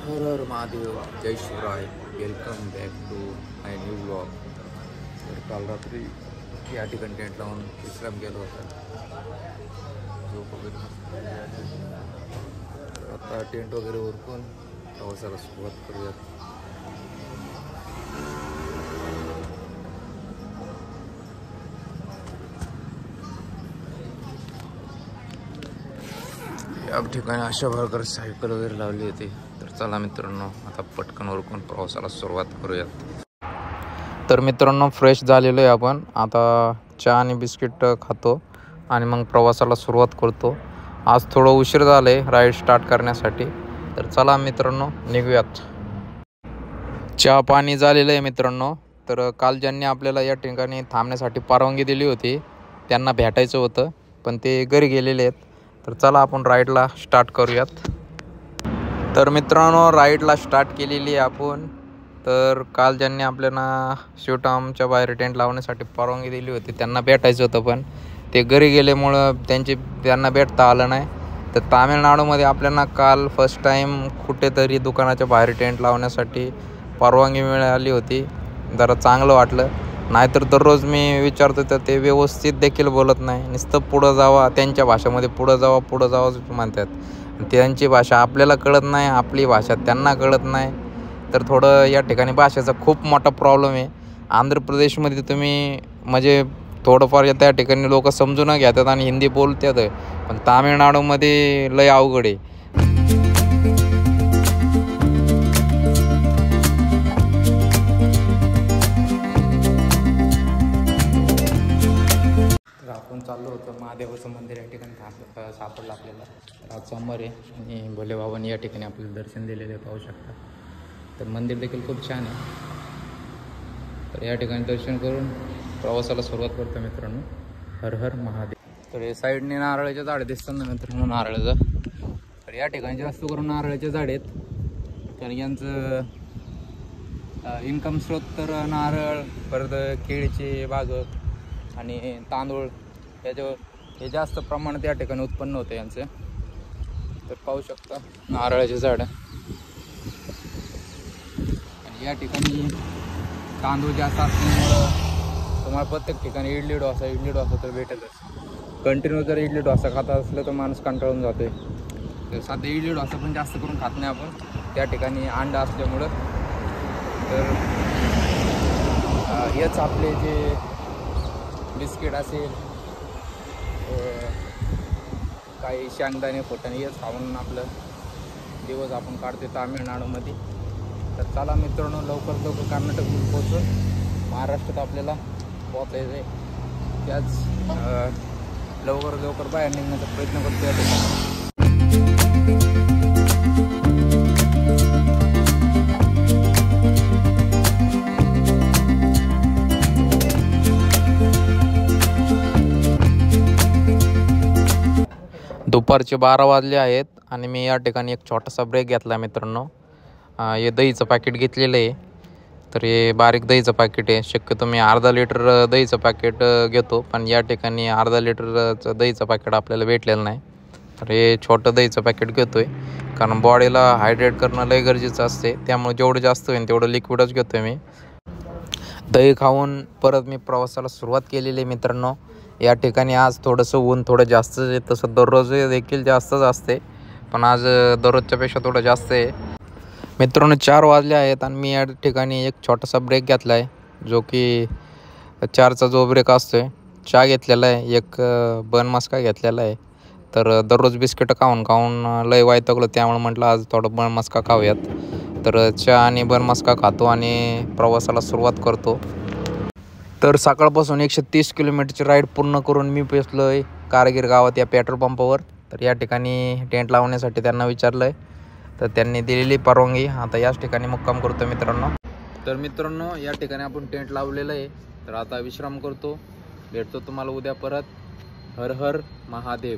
हर हर महादेव, जय Shivray. Welcome back to my new blog. तर काल रात्री या ठिकाणी टेंट लावून विश्राम केला होता. झोप वगैरे आता टेंट वगैरे उरकून प्रवासाला सुरुवात करूयात. या ठिकाणी अशा प्रकारे सायकल वगैरे लावली होती. तर चला मित्रांनो, आता पटकन उरकून प्रवासाला सुरुवात करूयात. तर मित्रांनो, फ्रेश झालेलो आहे आपण. आता चहा आणि बिस्किट खातो आणि मग प्रवासाला सुरुवात करतो. आज थोडं उशीर झालं आहे राईड स्टार्ट करण्यासाठी. तर चला मित्रांनो, निघूयात. चहा पाणी झालेलं आहे मित्रांनो. तर काल ज्यांनी आपल्याला या ठिकाणी थांबण्यासाठी परवानगी दिली होती त्यांना भेटायचं होतं, पण ते घरी गेलेले आहेत. तर चला आपण राईडला स्टार्ट करूयात. तर मित्रांनो, राईडला स्टार्ट केलेली आहे आपण. तर काल ज्यांनी आपल्याला शिवटामच्या बाहेर टेंट लावण्यासाठी परवानगी दिली होती त्यांना भेटायचं होतं, पण ते घरी गेल्यामुळं त्यांना भेटता आलं नाही. तर तामिळनाडूमध्ये आपल्याला काल फर्स्ट टाईम कुठेतरी दुकानाच्या बाहेर टेंट लावण्यासाठी परवानगी मिळाली होती. जरा चांगलं वाटलं. नाहीतर दररोज मी विचारतो तर ते व्यवस्थित देखील बोलत नाही. नुसतं पुढं जावा, त्यांच्या भाषेमध्ये पुढं जावा म्हणतात. त्यांची भाषा आपल्याला कळत नाही, आपली भाषा त्यांना कळत नाही. तर थोडं या ठिकाणी भाषेचा खूप मोठा प्रॉब्लेम आहे. आंध्र प्रदेशमध्ये तुम्ही म्हणजे थोडंफार त्या ठिकाणी लोक समजून घेतात आणि हिंदी बोलतात, पण तामिळनाडूमध्ये लय अवघड आहे. तर आपण चाललो होतो महादेवाचं मंदिर या ठिकाणी सापडलं आपल्याला. आज सोमवार आहे आणि भोले बाबांनी या ठिकाणी आपल्याला दर्शन दिलेले पाहू शकता. तर मंदिर देखील खूप छान आहे. तर या ठिकाणी दर्शन करून प्रवासाला सुरुवात करतो मित्रांनो. हर हर महादेव. तर या साईडने नारळाचे झाड दिसतात ना मित्रांनो, नारळाचं. तर या ठिकाणी जास्त करून नारळाचे झाड आहेत. तर यांचं इन्कम स्रोत तर नारळ, परत केळीची बाग आणि तांदूळ हे जास्त प्रमाणात या ठिकाणी उत्पन्न होतं यांचं. तर पाहू शकता नारळाचे झाड. आणि या ठिकाणी तांदूळ जास्त असल्यामुळं तुम्हाला प्रत्येक ठिकाणी इडली डोसा तर भेटेलच. कंटिन्यू जर इडली डोसा खाता असलं तर माणूस कंटाळून जातोय. तर साधं इडली डोसा पण जास्त करून खात नाही आपण, त्या ठिकाणी अंडा असल्यामुळं. तर हेच आपले जे बिस्किट असेल, काही शेंगदाणे फुटाणे हेच खाऊन आपलं दिवस आपण काढतो तामिळनाडूमध्ये. तर चला मित्रांनो, लवकर कर्नाटकमध्ये पोहोचून महाराष्ट्रात आपल्याला पोहोचायचं आहे. त्याच लवकर बाहेर निघण्याचा प्रयत्न करतो या ठिकाणी. दुपारचे 12 वाजले आहेत आणि मी या ठिकाणी एक छोटासा ब्रेक घेतला मित्रांनो. हे दहीचं पॅकेट घेतलेलं आहे. तर हे बारीक दहीचं पॅकेट आहे. शक्यतो मी अर्धा लिटर दहीचं पॅकेट घेतो, पण या ठिकाणी अर्धा लिटरचं दहीचं पॅकेट आपल्याला भेटलेलं नाही. तर हे छोटं दहीचं पॅकेट घेतो आहे, कारण बॉडीला हायड्रेट करणं लय गरजेचं असते. त्यामुळे जेवढं जास्त होईल तेवढं लिक्विडच घेतो आहे मी. दही खाऊन परत मी प्रवासाला सुरुवात केलेली आहे मित्रांनो. या ठिकाणी आज थोडंसं ऊन थोडं जास्तच आहे. तसं दररोज देखील जास्तच असते, पण आज दररोजच्यापेक्षा थोडं जास्त आहे मित्रांनो. 4 वाजले आहेत आणि मी या ठिकाणी एक छोटासा ब्रेक घेतला आहे, जो की 4चा जो ब्रेक असतो आहे. चहा घेतलेला आहे, एक बन मस्का घेतलेला आहे. तर दररोज बिस्किटं खाऊन लय वैतागलो, त्यामुळे म्हटलं आज थोडं बन मस्का खाऊयात. तर चहा आणि बन मस्का खातो आणि प्रवासाला सुरुवात करतो. तर सकाळपासून 130 किलोमीटरची राईड पूर्ण करून मी पोचलो आहे कारगिर गावात या पेट्रोल पंपावर. तर या ठिकाणी टेंट लावण्यासाठी त्यांना विचारलं आहे, तर त्यांनी दिलेली परवानगी. आता याच ठिकाणी मुक्काम करतो मित्रांनो. तर मित्रांनो, या ठिकाणी आपण टेंट लावलेलं आहे. तर आता विश्राम करतो. भेटतो तुम्हाला उद्या परत. हर हर महादेव.